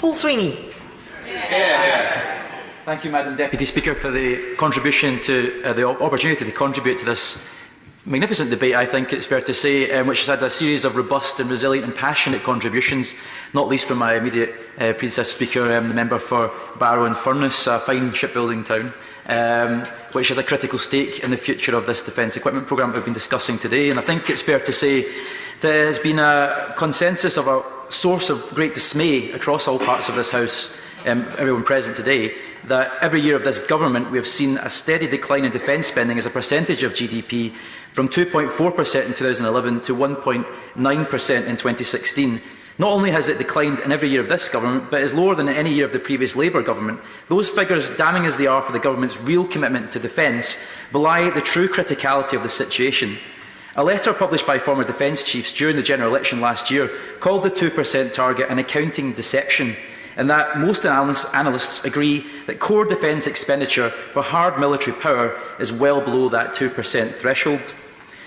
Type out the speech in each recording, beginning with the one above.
Paul Sweeney. Thank you, Madam Deputy Speaker, for the contribution to the opportunity to contribute to this magnificent debate, I think it's fair to say, which has had a series of robust and resilient and passionate contributions, not least from my immediate predecessor speaker, the member for Barrow and Furness, a fine shipbuilding town, which has a critical stake in the future of this defence equipment programme that we've been discussing today. And I think it's fair to say that there has been a consensus of a source of great dismay across all parts of this House, everyone present today, that every year of this government we have seen a steady decline in defence spending as a percentage of GDP from 2.4% in 2011 to 1.9% in 2016. Not only has it declined in every year of this government, but is lower than in any year of the previous Labour government. Those figures, damning as they are for the government's real commitment to defence, belie the true criticality of the situation. A letter published by former defence chiefs during the general election last year called the 2% target an accounting deception, and that most analysts agree that core defence expenditure for hard military power is well below that 2% threshold.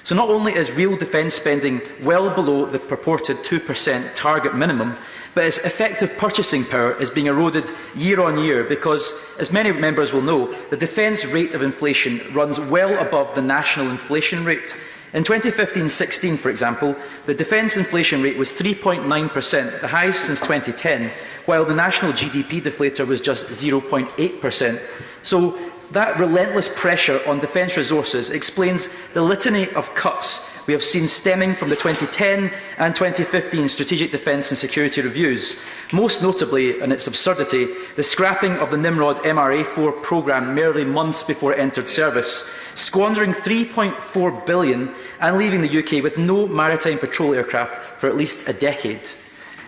So not only is real defence spending well below the purported 2% target minimum, but its effective purchasing power is being eroded year on year because, as many members will know, the defence rate of inflation runs well above the national inflation rate. In 2015-16, for example, the defence inflation rate was 3.9%, the highest since 2010, while the national GDP deflator was just 0.8%. So that relentless pressure on defence resources explains the litany of cuts we have seen stemming from the 2010 and 2015 Strategic Defence and Security Reviews, most notably, in its absurdity, the scrapping of the Nimrod MRA4 programme merely months before it entered service, squandering £3.4 billion and leaving the UK with no maritime patrol aircraft for at least a decade.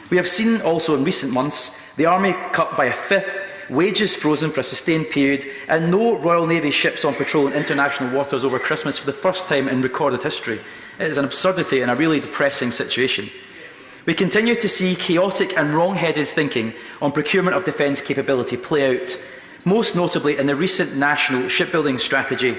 We have seen also in recent months the Army cut by a fifth, wages frozen for a sustained period, and no Royal Navy ships on patrol in international waters over Christmas for the first time in recorded history. It is an absurdity and a really depressing situation. We continue to see chaotic and wrong-headed thinking on procurement of defence capability play out, most notably in the recent national shipbuilding strategy.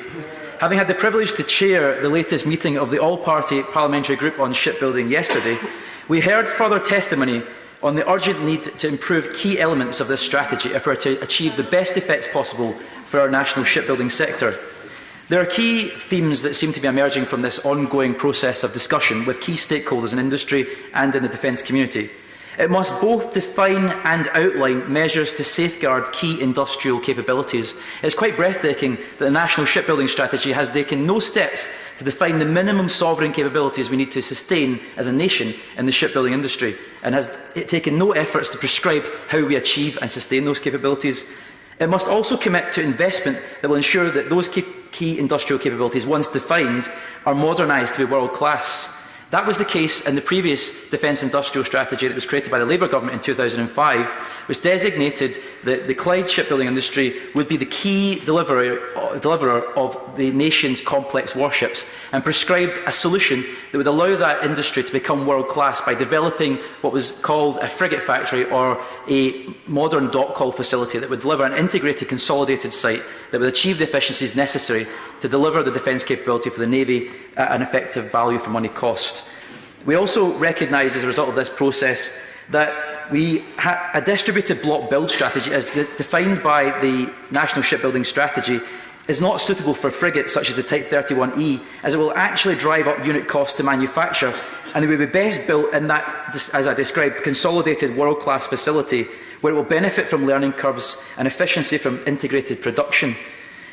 Having had the privilege to chair the latest meeting of the all-party parliamentary group on shipbuilding yesterday, we heard further testimony on the urgent need to improve key elements of this strategy if we are to achieve the best effects possible for our national shipbuilding sector. There are key themes that seem to be emerging from this ongoing process of discussion with key stakeholders in industry and in the defence community. It must both define and outline measures to safeguard key industrial capabilities. It's quite breathtaking that the National Shipbuilding Strategy has taken no steps to define the minimum sovereign capabilities we need to sustain as a nation in the shipbuilding industry, and has taken no efforts to prescribe how we achieve and sustain those capabilities. It must also commit to investment that will ensure that those key industrial capabilities, once defined, are modernised to be world-class. That was the case in the previous defence industrial strategy that was created by the Labour government in 2005, which designated that the Clyde shipbuilding industry would be the key deliverer of the nation's complex warships, and prescribed a solution that would allow that industry to become world-class by developing what was called a frigate factory, or a modern dock call facility that would deliver an integrated, consolidated site that would achieve the efficiencies necessary to deliver the defence capability for the Navy at an effective value for money cost. We also recognise, as a result of this process, that a distributed block build strategy, as defined by the National Shipbuilding Strategy, is not suitable for frigates such as the Type 31E, as it will actually drive up unit costs to manufacture, and they will be best built in that, as I described, consolidated world-class facility, where it will benefit from learning curves and efficiency from integrated production.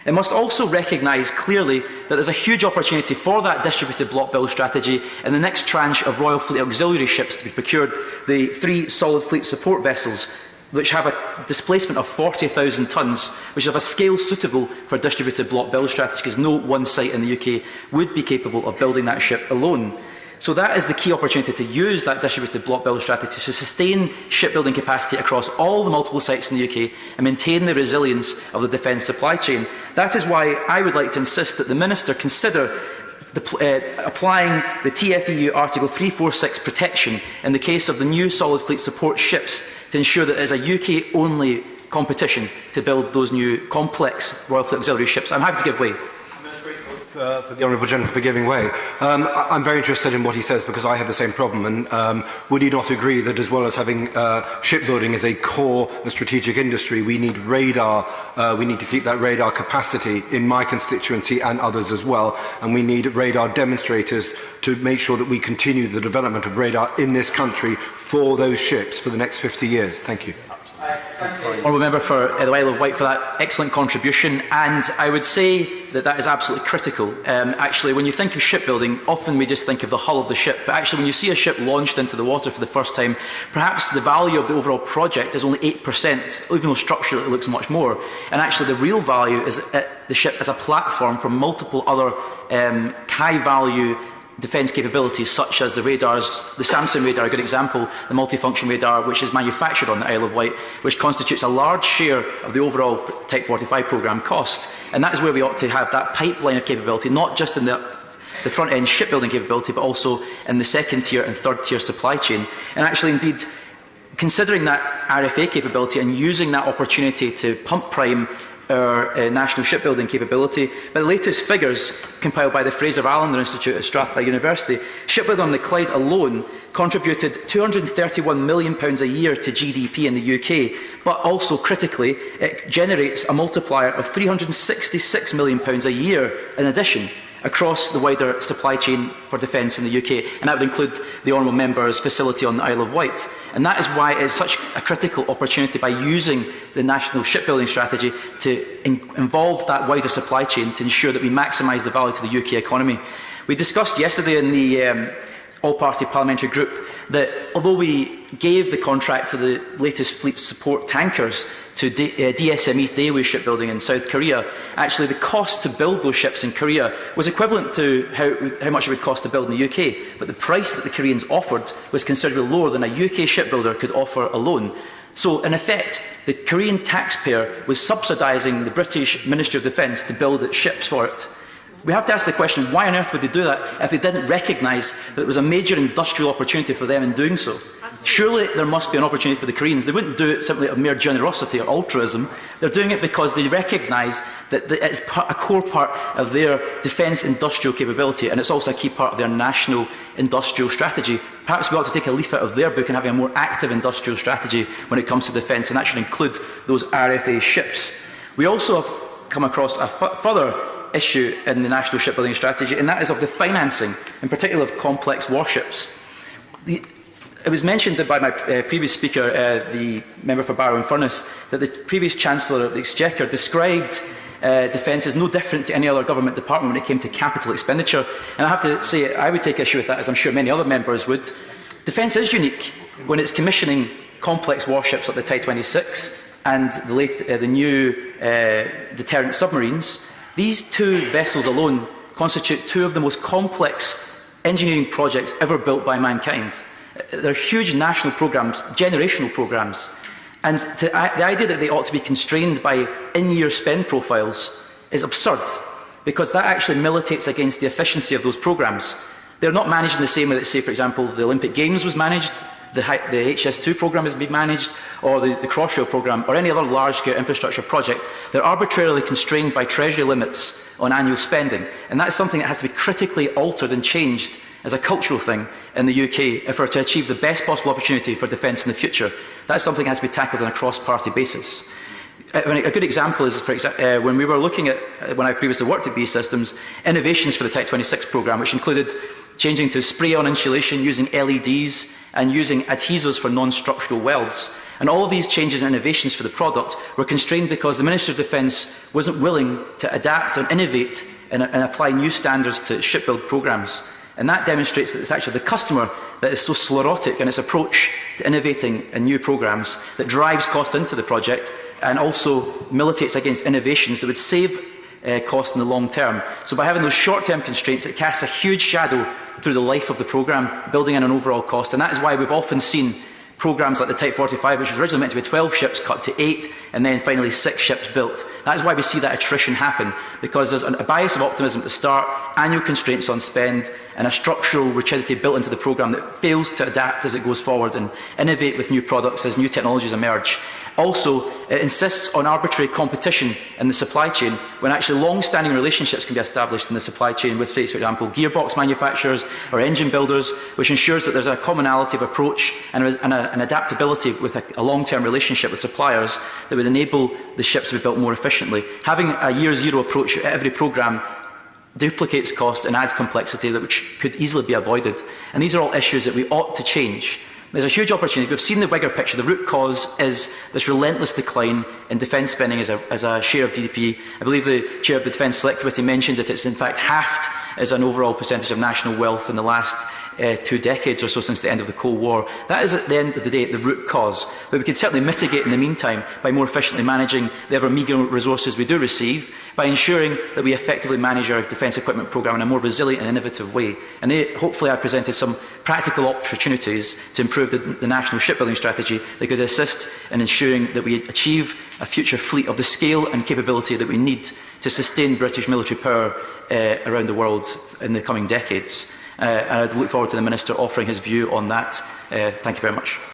It must also recognise clearly that there is a huge opportunity for that distributed block build strategy in the next tranche of Royal Fleet auxiliary ships to be procured, the 3 solid fleet support vessels, which have a displacement of 40,000 tonnes, which have a scale suitable for a distributed block build strategy, because no one site in the UK would be capable of building that ship alone. So that is the key opportunity to use that distributed block build strategy to sustain shipbuilding capacity across all the multiple sites in the UK and maintain the resilience of the defence supply chain. That is why I would like to insist that the Minister consider applying the TFEU Article 346 protection in the case of the new solid fleet support ships, to ensure that it is a UK-only competition to build those new complex Royal Fleet auxiliary ships. I'm happy to give way. for the Honourable Gentleman for giving way. I'm very interested in what he says because I have the same problem. And would he not agree that as well as having shipbuilding as a core and strategic industry, we need radar, we need to keep that radar capacity in my constituency and others as well. And we need radar demonstrators to make sure that we continue the development of radar in this country for those ships for the next 50 years. Thank you. Honourable Member for the Isle of Wight for that excellent contribution, and I would say that that is absolutely critical. Actually, when you think of shipbuilding, often we just think of the hull of the ship, but actually when you see a ship launched into the water for the first time, perhaps the value of the overall project is only 8%, even though structurally it looks much more. And actually the real value is the ship as a platform for multiple other high-value defence capabilities, such as the radars, the Samson radar, a good example, the multifunction radar, which is manufactured on the Isle of Wight, which constitutes a large share of the overall Type 45 programme cost. And that is where we ought to have that pipeline of capability, not just in the front-end shipbuilding capability, but also in the second-tier and third-tier supply chain. And actually, indeed, considering that RFA capability and using that opportunity to pump prime our national shipbuilding capability. By the latest figures compiled by the Fraser Allender Institute at Strathclyde University, shipbuilding on the Clyde alone contributed £231 million a year to GDP in the UK, but also critically, it generates a multiplier of £366 million a year in addition across the wider supply chain for defence in the UK, and that would include the Honourable Member's facility on the Isle of Wight. And that is why it is such a critical opportunity by using the National Shipbuilding Strategy to involve that wider supply chain to ensure that we maximise the value to the UK economy. We discussed yesterday in the all-party parliamentary group that although we gave the contract for the latest fleet support tankers to DSME Daewoo Shipbuilding in South Korea, actually the cost to build those ships in Korea was equivalent to how much it would cost to build in the UK, but the price that the Koreans offered was considerably lower than a UK shipbuilder could offer alone. So, in effect, the Korean taxpayer was subsidising the British Ministry of Defence to build its ships for it. We have to ask the question, why on earth would they do that if they didn't recognise that it was a major industrial opportunity for them in doing so? Surely there must be an opportunity for the Koreans. They wouldn't do it simply out of mere generosity or altruism. They're doing it because they recognise that it's a core part of their defence industrial capability, and it's also a key part of their national industrial strategy. Perhaps we ought to take a leaf out of their book and have a more active industrial strategy when it comes to defence, and that should include those RFA ships. We also have come across a further issue in the National Shipbuilding Strategy, and that is of the financing, in particular of complex warships. It was mentioned by my previous speaker, the member for Barrow and Furness, that the previous Chancellor of the Exchequer described defence as no different to any other government department when it came to capital expenditure. And I have to say, I would take issue with that, as I'm sure many other members would. Defence is unique when it's commissioning complex warships like the Type 26 and the new deterrent submarines. These two vessels alone constitute two of the most complex engineering projects ever built by mankind. They're huge national programmes, generational programmes, and the idea that they ought to be constrained by in-year spend profiles is absurd, because that actually militates against the efficiency of those programmes. They're not managed in the same way that, say, for example, the Olympic Games was managed, the HS2 programme has been managed, or the Crossrail programme, or any other large-scale infrastructure project. They're arbitrarily constrained by Treasury limits on annual spending, and that is something that has to be critically altered and changed as a cultural thing in the UK if we're to achieve the best possible opportunity for defence in the future. That's something that has to be tackled on a cross-party basis. A good example is, when we were looking at, when I previously worked at BAE Systems, innovations for the Type 26 programme, which included changing to spray-on insulation, using LEDs, and using adhesives for non-structural welds. And all of these changes and innovations for the product were constrained because the Minister of Defence wasn't willing to adapt and innovate and apply new standards to shipbuild programmes. And that demonstrates that it's actually the customer that is so sclerotic in its approach to innovating in new programmes that drives cost into the project and also militates against innovations that would save cost in the long term. So by having those short-term constraints, it casts a huge shadow through the life of the programme, building in an overall cost. And that is why we've often seen programmes like the Type 45, which was originally meant to be 12 ships, cut to 8, and then finally 6 ships built. That is why we see that attrition happen, because there's a bias of optimism at the start, annual constraints on spend, and a structural rigidity built into the programme that fails to adapt as it goes forward and innovate with new products as new technologies emerge. Also, it insists on arbitrary competition in the supply chain when actually long-standing relationships can be established in the supply chain with, for example, gearbox manufacturers or engine builders, which ensures that there's a commonality of approach and an adaptability with a long-term relationship with suppliers that would enable the ships to be built more efficiently. Having a year-zero approach at every programme duplicates cost and adds complexity which could easily be avoided. And these are all issues that we ought to change. There's a huge opportunity. We've seen the bigger picture. The root cause is this relentless decline in defence spending as a share of GDP. I believe the Chair of the Defence Select Committee mentioned that it's in fact halved as an overall percentage of national wealth in the last 2 decades or so since the end of the Cold War. That is at the end of the day the root cause. But we can certainly mitigate in the meantime by more efficiently managing the ever meagre resources we do receive, by ensuring that we effectively manage our defence equipment programme in a more resilient and innovative way. And hopefully I presented some practical opportunities to improve the national shipbuilding strategy that could assist in ensuring that we achieve a future fleet of the scale and capability that we need to sustain British military power around the world in the coming decades. And I look forward to the Minister offering his view on that. Thank you very much.